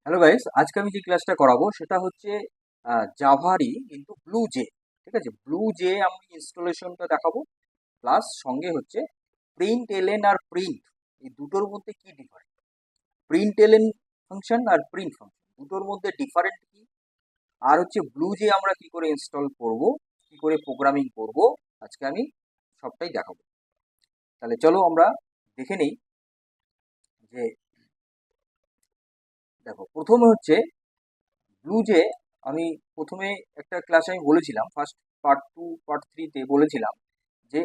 Hello guys, আজকে আমি যে ক্লাসটা করাবো সেটা হচ্ছে জাভারই কিন্তু ব্লু জে। ঠিক আছে, ব্লু জে আমি ইনস্টলেশনটা দেখাবো, প্লাস সঙ্গে হচ্ছে প্রিন্ট এলএন আর প্রিন্ট, এই দুটোর মধ্যে কি ডিফারেন্ট, প্রিন্ট এলএন ফাংশন আর প্রিন্ট ফাংশন দুটোর মধ্যে ডিফারেন্ট কি, আর হচ্ছে ব্লু জে আমরা কি করে ইনস্টল করব, কি করে প্রোগ্রামিং করব, আজকে আমি সবটাই দেখাবো। তাহলে চলো আমরা দেখে নেই যে, দেখো প্রথমে হচ্ছে ব্লু জে। আমি প্রথমে একটা ক্লাসে আমি বলেছিলাম, ফার্স্ট পার্ট 2 পার্ট 3-তে বলেছিলাম যে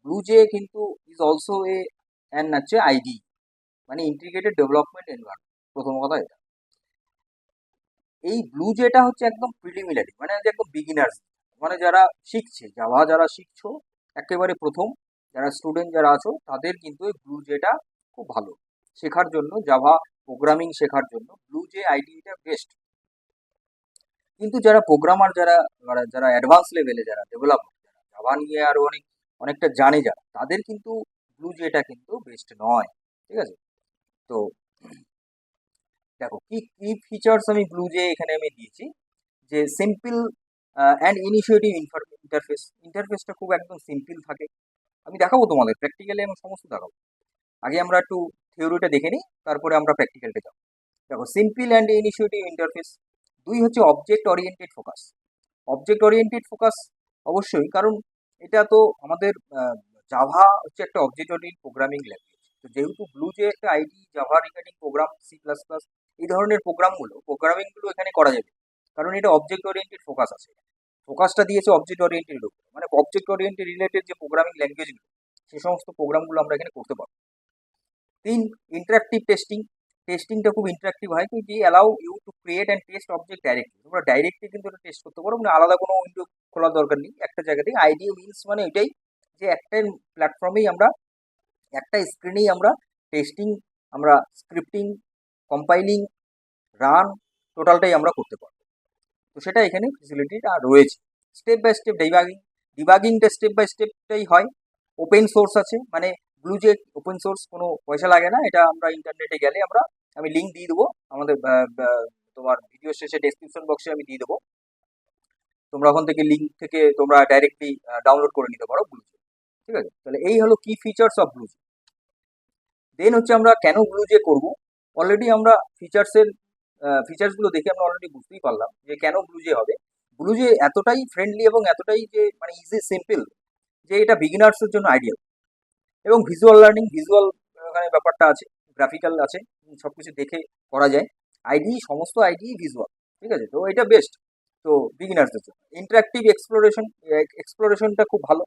ব্লু জে কিন্তু ইজ অলসো অ্যান হচ্ছে আইডি, মানে ইন্টিগ্রেটেড ডেভেলপমেন্ট এনভায়রনমেন্ট। প্রথম কথা এটা, এই ব্লু জেটা হচ্ছে একদম প্রিলিমিনারি, মানে যে একদম বিগিনার্স, মানে যারা শিখছে জাভা, যারা শিখছো একেবারে প্রথম, যারা স্টুডেন্ট যারা আছো তাদের কিন্তু এই ব্লু জেটা খুব ভালো শেখার জন্য, জাভা প্রোগ্রামিং শেখার জন্য ব্লু জে আইডিটা বেস্ট। কিন্তু যারা প্রোগ্রামার, যারা যারা অ্যাডভান্স লেভেলে, যারা ডেভেলপার, যারা জাভা নিয়ে আরো অনেকটা জানে, যারা তাদের কিন্তু ব্লু জেটা কিন্তু বেস্ট নয়। ঠিক আছে, তো দেখো কি কি ফিচার্স আমি ব্লু জে এখানে আমি দিয়েছি, যে সিম্পল অ্যান্ড ইনিশিয়েটিভ ইন্টারফেস, ইন্টারফেসটা খুব একদম সিম্পল থাকে। আমি দেখাবো তোমাদের প্র্যাকটিক্যালি, আমি সমস্ত দেখাবো। আগে আমরা একটু থিওরিটা দেখে নিই, তারপরে আমরা প্র্যাকটিক্যালটা যাবো। দেখো সিম্পল অ্যান্ড ইনিশিয়েটিভ ইন্টারফেস। দুই হচ্ছে object oriented focus. Object oriented focus অবশ্যই, কারণ এটা তো আমাদের জাভা হচ্ছে একটা অবজেক্ট ওরিয়েন্টেড প্রোগ্রামিং ল্যাঙ্গুয়েজ। তো যেহেতু ব্লু যে একটা ID, Java regarding program, C++, এই ধরনের প্রোগ্রামিংগুলো এখানে করা যাবে, কারণ এটা অবজেক্ট ওরিয়েন্টেড ফোকাস আছে। ফোকাসটা দিয়েছে অবজেক্ট ওরিয়েন্টেড উপর, মানে অবজেক্ট ওরিয়েন্টেড রিলেটেড যে প্রোগ্রামিং ল্যাঙ্গুয়েজগুলো, সে সমস্ত প্রোগ্রামগুলো আমরা এখানে করতে পারবো। 3, ইন্টারাক্টিভ টেস্টিং। টেস্টিংটা খুব ইন্টারাক্টিভ হয়, কিন্তু allow you to create and test object directly. তোমরা ডাইরেক্টলি কিন্তু এটা টেস্ট করতে পারো, মানে আলাদা কোনো উইন্ডো খোলার দরকার নেই। একটা জায়গা থেকে আইডিয়া মিনস মানে এটাই, যে একটা প্ল্যাটফর্মেই আমরা, একটা স্ক্রিনেই আমরা টেস্টিং, আমরা স্ক্রিপ্টিং, কম্পাইলিং, রান, টোটালটাই আমরা করতে পারবো। তো সেটা এখানে ফেসিলিটিটা রয়েছে। স্টেপ বাই স্টেপ ডিবাগিং, ডিবাগিংটা স্টেপ বাই স্টেপটাই হয়। ওপেন সোর্স আছে, মানে ব্লু যে ওপেন সোর্স, কোনো পয়সা লাগে না। এটা আমরা ইন্টারনেটে গেলে আমি লিঙ্ক দিয়ে দেবো আমাদের তোমার ভিডিও শেষে ডেসক্রিপশন বক্সে আমি দিয়ে দেবো। তোমরা ওখান থেকে লিঙ্ক থেকে তোমরা ডাইরেক্টলি ডাউনলোড করে নিতে পারো ব্লু। ঠিক আছে, তাহলে এই হলো কি ফিচার্স অফ ব্লু। দেন হচ্ছে আমরা কেন ব্লু জে করবো। অলরেডি আমরা ফিচার্সগুলো দেখে আমরা অলরেডি বুঝতেই পারলাম যে কেন ব্লু জে হবে। ব্লু জে এতটাই ফ্রেন্ডলি এবং এতটাই যে মানে ইজি সিম্পল, যে এটা বিগিনার্সের জন্য আইডিয়াল। এবং ভিজুয়াল লার্নিং, ভিজুয়াল ওখানে ব্যাপারটা আছে, গ্রাফিক্যাল আছে, সব কিছু দেখে করা যায়। আইডি, সমস্ত আইডি ভিজুয়াল। ঠিক আছে, তো এটা বেস্ট। তো বিগিনার্সদের জন্য ইন্টারাক্টিভ এক্সপ্লোরেশনটা খুব ভালো।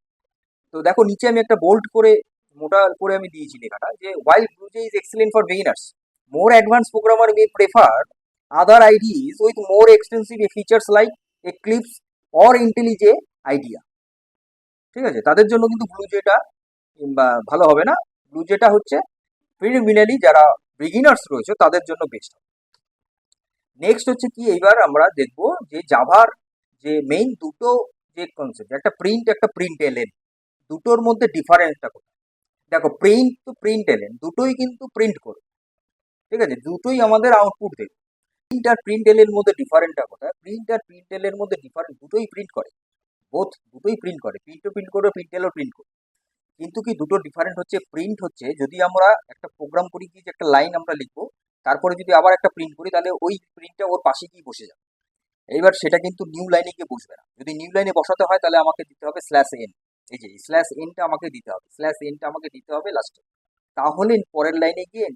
তো দেখো নিচে আমি একটা বোল্ড করে, মোটা করে আমি দিয়েছি লেখাটা, যে while BlueJ is excellent for beginners, more advanced programmer may prefer other IDEs with more extensive features like Eclipse or IntelliJ IDEA। ঠিক আছে, তাদের জন্য কিন্তু ব্লুজেটা ভালো হবে না। ব্লুজেটা হচ্ছে প্রিলিমিনারি যারা বিগিনার্স রয়েছে তাদের জন্য বেস্ট। নেক্সট হচ্ছে কি, এইবার আমরা দেখবো যে জাভার যে মেইন দুটো যে কনসেপ্ট, একটা প্রিন্ট, একটা প্রিন্ট এলএন, দুটোর মধ্যে ডিফারেন্সটা কোথায়। দেখো প্রিন্ট তো প্রিন্ট এলেন দুটোই কিন্তু প্রিন্ট করবে। ঠিক আছে, দুটোই আমাদের আউটপুট দেবে। প্রিন্ট আর প্রিন্ট এলের মধ্যে ডিফারেন্টটা কোথায়, প্রিন্ট আর প্রিন্ট এলের মধ্যে ডিফারেন্ট, দুটোই প্রিন্ট করে, দুটোই প্রিন্ট করে, প্রিন্টও প্রিন্ট করবে, প্রিন্ট এলও প্রিন্ট করবে। কিন্তু কি দুটো ডিফারেন্ট হচ্ছে, প্রিন্ট হচ্ছে যদি আমরা একটা প্রোগ্রাম করি, কি যে একটা লাইন আমরা লিখবো, তারপরে যদি আবার একটা প্রিন্ট করি, তাহলে ওই প্রিন্টটা ওর পাশে গিয়ে বসে যাবে। এইবার সেটা কিন্তু নিউ লাইনে গিয়ে বসবে না। যদি নিউ লাইনে বসাতে হয় তাহলে আমাকে দিতে হবে /n। এই যে /nটা আমাকে দিতে হবে, /nটা আমাকে দিতে হবে লাস্টে, তাহলে পরের লাইনে গিয়ে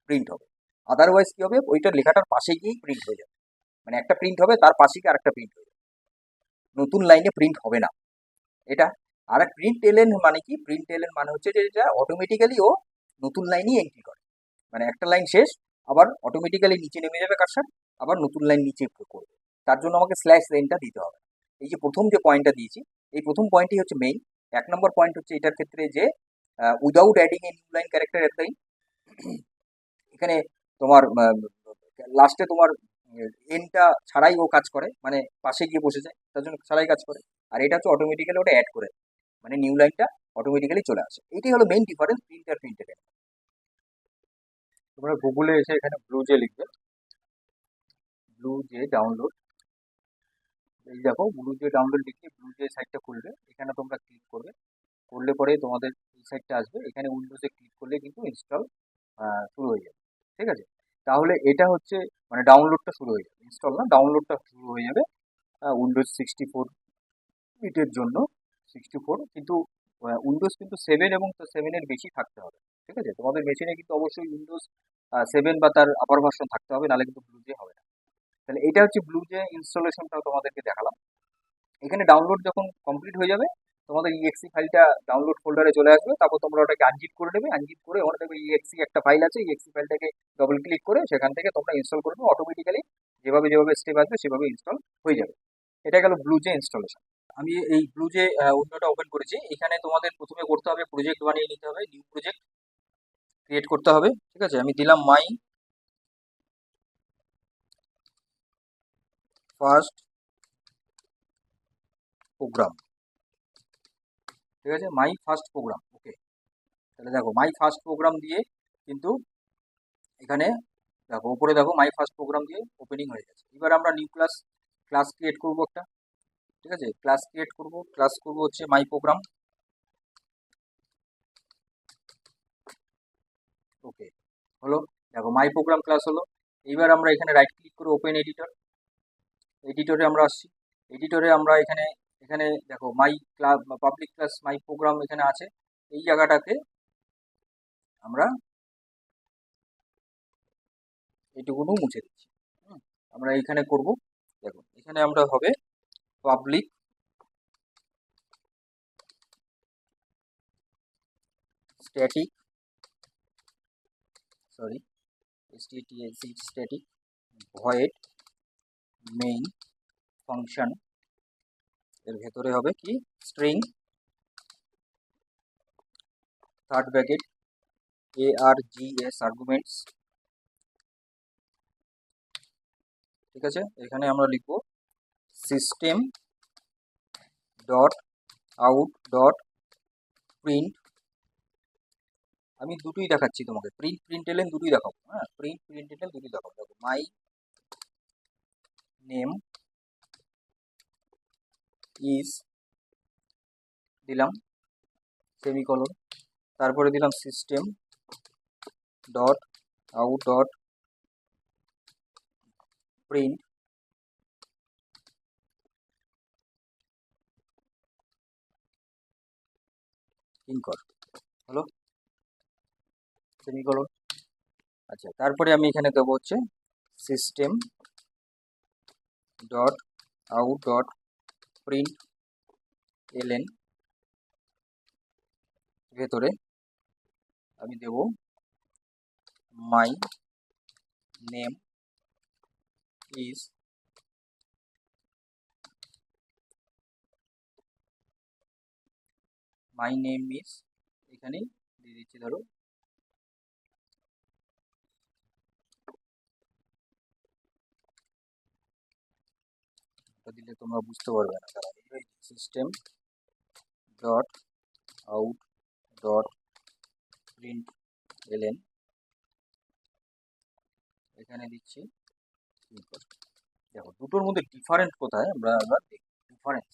প্রিন্ট হবে। আদারওয়াইজ কি হবে, ওইটা লেখাটার পাশে গিয়েই প্রিন্ট হয়ে যাবে, মানে একটা প্রিন্ট হবে তার পাশে গিয়ে আরেকটা প্রিন্ট হয়ে যাবে, নতুন লাইনে প্রিন্ট হবে না এটা। আর প্রিন্ট এলেন মানে কি, প্রিন্ট এলেন মানে হচ্ছে যে এটা অটোমেটিক্যালি ও নতুন লাইনই এন্ট্রি করে, মানে একটা লাইন শেষ, আবার অটোমেটিক্যালি নিচে নেমে যাবে কারসার, আবার নতুন লাইন নিচে করবে। তার জন্য আমাকে /nটা দিতে হবে। এই যে প্রথম যে পয়েন্টটা দিয়েছি, এই প্রথম পয়েন্টই হচ্ছে মেইন। 1 নম্বর পয়েন্ট হচ্ছে এটার ক্ষেত্রে যে without adding a new line character at line, এখানে তোমার লাস্টে তোমার এনটা ছাড়াই ও কাজ করে, মানে পাশে গিয়ে বসে যায়, তার জন্য ছাড়াই কাজ করে। আর এটা হচ্ছে অটোমেটিক্যালি ওটা অ্যাড করে, মানে নিউ লাইনটা অটোমেটিক্যালি চলে আসে। এটাই হলো মেইন ডিফারেন্স প্রিন্ট আর প্রিন্টের। তোমরা গুগলে এসে এখানে ব্লু জে লিখবে, ব্লু জে ডাউনলোড। এই দেখো ব্লু জে ডাউনলোড লিখে ব্লু জে সাইটটা খুলবে, এখানে তোমরা ক্লিক করবে, করলে পরে তোমাদের এই সাইটটা আসবে, এখানে উইন্ডোজে ক্লিক করলে কিন্তু ইনস্টল শুরু হয়ে যাবে। ঠিক আছে, তাহলে এটা হচ্ছে মানে ডাউনলোডটা শুরু হয়ে যাবে, ইনস্টল না, ডাউনলোডটা শুরু হয়ে যাবে উইন্ডোজ 64 বিটের জন্য। 64 কিন্তু উইন্ডোজ কিন্তু 7 এবং 7-এর বেশি থাকতে হবে। ঠিক আছে, তোমাদের মেশিনে কিন্তু অবশ্যই উইন্ডোজ 7 বা তার আপার ভার্সন থাকতে হবে, নাহলে কিন্তু ব্লু জে হবে না। তাহলে এটা হচ্ছে ব্লু জে ইনস্টলেশনটা তোমাদেরকে দেখালাম। এখানে ডাউনলোড যখন কমপ্লিট হয়ে যাবে, তোমাদের ইএক্সি ফাইলটা ডাউনলোড ফোল্ডারে চলে আসবে, তারপর তোমরা ওটাকে আনজিপ করে নেবে, আনজিপ করে ওখানে দেখবে ইএক্সি একটা ফাইল আছে, ইএক্সি ফাইলটাকে ডবল ক্লিক করে সেখান থেকে তোমরা ইনস্টল করবে, অটোমেটিক্যালি যেভাবে যেভাবে স্টেপ আসবে সেভাবে ইনস্টল হয়ে যাবে। এটা গেল ব্লু জে ইনস্টলেশন। আমি এই ব্লু যে উইন্ডোটা ওপেন করেছি, এখানে তোমাদের প্রথমে করতে হবে প্রজেক্ট বানিয়ে নিতে হবে, নিউ প্রজেক্ট ক্রিয়েট করতে হবে। ঠিক আছে, আমি দিলাম মাই ফার্স্ট প্রোগ্রাম। ঠিক আছে, মাই ফার্স্ট প্রোগ্রাম, ওকে। তাহলে দেখো মাই ফার্স্ট প্রোগ্রাম দিয়ে কিন্তু এখানে দেখো উপরে দেখো মাই ফার্স্ট প্রোগ্রাম দিয়ে ওপেনিং হয়ে গেছে। এবার আমরা নিউ ক্লাস ক্লাস ক্রিয়েট করব একটা। ঠিক আছে, ক্লাস ক্রিয়েট করব, ক্লাস করব হচ্ছে মাই প্রোগ্রাম, ওকে হলো। দেখো মাই প্রোগ্রাম ক্লাস হলো। এইবার আমরা এখানে রাইট ক্লিক করে ওপেন এডিটর, এডিটরে আমরা আসছি। এডিটরে আমরা এখানে এখানে দেখো my class public class my program এখানে আছে, এই জায়গাটাকে আমরা এইটুকুনো মুছে দিচ্ছি। হুম, আমরা এইখানে করব, দেখো এখানে আমরা হবে public static, sorry static void main function, এর ভেতরে হবে কি string third bracket ARGS arguments. ঠিক আছে, এখানে আমরা লিখব system dot out dot print, আমি দুটোই দেখাচ্ছি তোমাকে, প্রিন্ট প্রিন্টএলএন দুটোই দেখাবো, হ্যাঁ প্রিন্ট প্রিন্টএলএন দুটোই দেখাবো। দেখো মাই নেম ইজ দিলাম সেমিকলন, তারপরে দিলাম system dot out dot print ইনকর, হলো সেমিকলন। আচ্ছা, তারপরে আমি এখানে দেবো হচ্ছে system dot out dot print LN, ভেতরে আমি দেব my name is, my name is এখানেই দিয়ে দিচ্ছি, ধরো দিলে তোমরা বুঝতে পারবে না, তারা system dot out dot print LN, এখানে দিচ্ছি ইনকর। দেখো দুটোর মধ্যে ডিফারেন্ট কোথায় আমরা আবার দেখি ডিফারেন্স।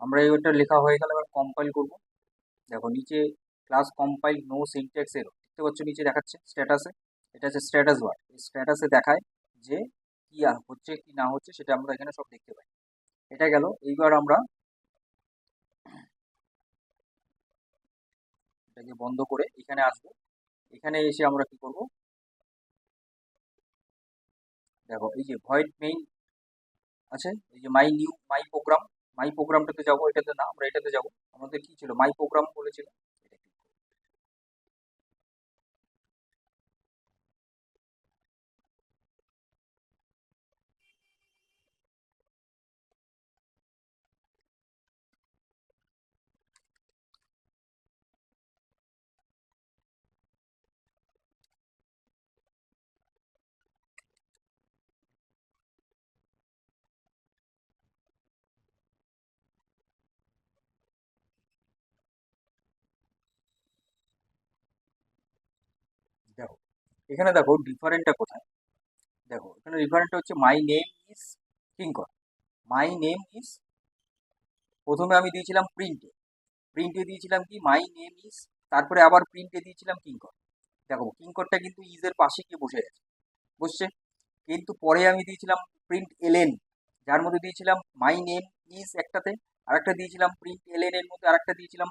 আমরা এইটা লেখা হয়ে গেলে এবার কম্পাইল করব। দেখো নিচে class compile no syntax error দেখতে পাচ্ছ, নিচে দেখাচ্ছে স্ট্যাটাসে, এটা হচ্ছে স্ট্যাটাস বার, এই স্ট্যাটাসে দেখায় যে কি হচ্ছে কি না হচ্ছে, সেটা আমরা এখানে সব দেখতে পাই। এটা গেল। এইবার আমরা এটাকে বন্ধ করে এখানে আসবো, এখানে এসে আমরা কি করব, দেখো এই যে ভয়েড মেইন আছে, এই যে মাই প্রোগ্রাম, মাই প্রোগ্রামটাতে যাবো, এটাতে না আমরা এটাতে যাব, আমাদের কি ছিল মাই প্রোগ্রাম বলেছিল, এটা কি? দেখো এখানে দেখো ডিফারেন্টটা কোথায়। দেখো এখানে ডিফারেন্টটা হচ্ছে মাই name is Kinkar. My name is, প্রথমে আমি দিয়েছিলাম প্রিন্টে, প্রিন্টে দিয়েছিলাম কি মাই নেম ইজ, তারপরে আবার প্রিন্টে দিয়েছিলাম কিঙ্কর। দেখো কিঙ্করটা কিন্তু ইজের পাশে গিয়ে বসে গেছে, বসছে। কিন্তু পরে আমি দিয়েছিলাম প্রিন্ট এলএন, যার মধ্যে দিয়েছিলাম মাই নেম ইজ একটাতে, আরেকটা দিয়েছিলাম প্রিন্ট এলএন এর মধ্যে আরেকটা দিয়েছিলাম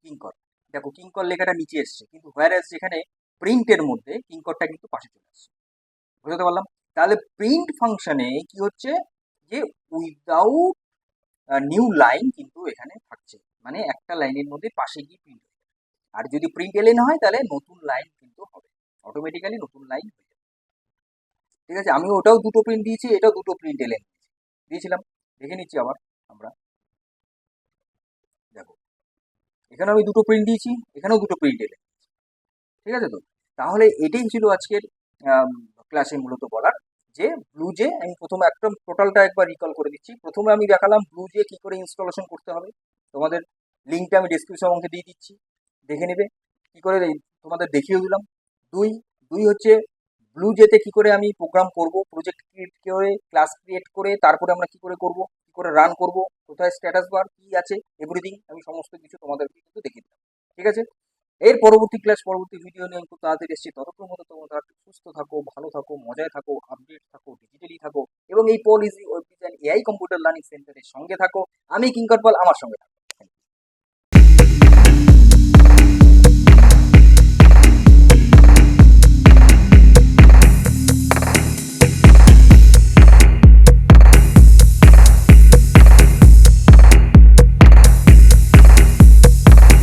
কিঙ্কর। দেখো কিঙ্কর লেখাটা নিচে এসছে, কিন্তু হোয়ার যেখানে প্রিন্টের মধ্যে কিঙ্করটা কিন্তু পাশে চলে আসছে। বুঝতে পারলাম? তাহলে প্রিন্ট ফাংশনে কি হচ্ছে, যে উইদাউট নিউ লাইন কিন্তু এখানে থাকছে, মানে একটা লাইনের মধ্যে পাশে গিয়ে প্রিন্ট হয়ে যাবে। আর যদি প্রিন্ট এলএন হয় তাহলে নতুন লাইন কিন্তু হবে, অটোমেটিক্যালি নতুন লাইন হয়ে যাবে। ঠিক আছে, আমি ওটাও দুটো প্রিন্ট দিয়েছি, এটাও দুটো প্রিন্ট এলএন দিয়েছিলাম। দেখে নিচ্ছি আবার আমরা। দেখো এখানে আমি দুটো প্রিন্ট দিয়েছি, এখানেও দুটো প্রিন্ট এলএন। ঠিক আছে তো, তাহলে এটাই ছিল আজকের ক্লাসে মূলত বলার, যে ব্লু জে আমি প্রথমে একদম টোটালটা একবার রিকল করে দিচ্ছি। প্রথমে আমি দেখালাম ব্লু জে কি করে ইনস্টলেশন করতে হবে, তোমাদের লিঙ্কটা আমি ডিসক্রিপশন অংশে দিয়ে দিচ্ছি, দেখে নেবে কি করে, তোমাদের দেখিয়ে দিলাম। দুই দুই হচ্ছে ব্লু জেতে কি করে আমি প্রোগ্রাম করব, প্রজেক্ট ক্রিয়েট করে ক্লাস ক্রিয়েট করে তারপরে আমরা কি করে করব, কি করে রান করব, কোথায় স্ট্যাটাস বার কি আছে, এভরিথিং আমি সমস্ত কিছু তোমাদেরকে কিন্তু দেখিয়ে দিলাম। ঠিক আছে, এর পরবর্তী ক্লাস, পরবর্তী ভিডিও নিয়ে আমি খুব তাড়াতাড়ি এসেছি। ততক্ষণ মতো তোমরা সুস্থ থাকো, ভালো থাকো, মজায় থাকো, আপডেট থাকো, ডিজিটালি থাকো, এবং এই Paul easy web design AI computer learning সেন্টারের সঙ্গে থাকো। আমি কিঙ্কর পাল, আমার সঙ্গে থাকো।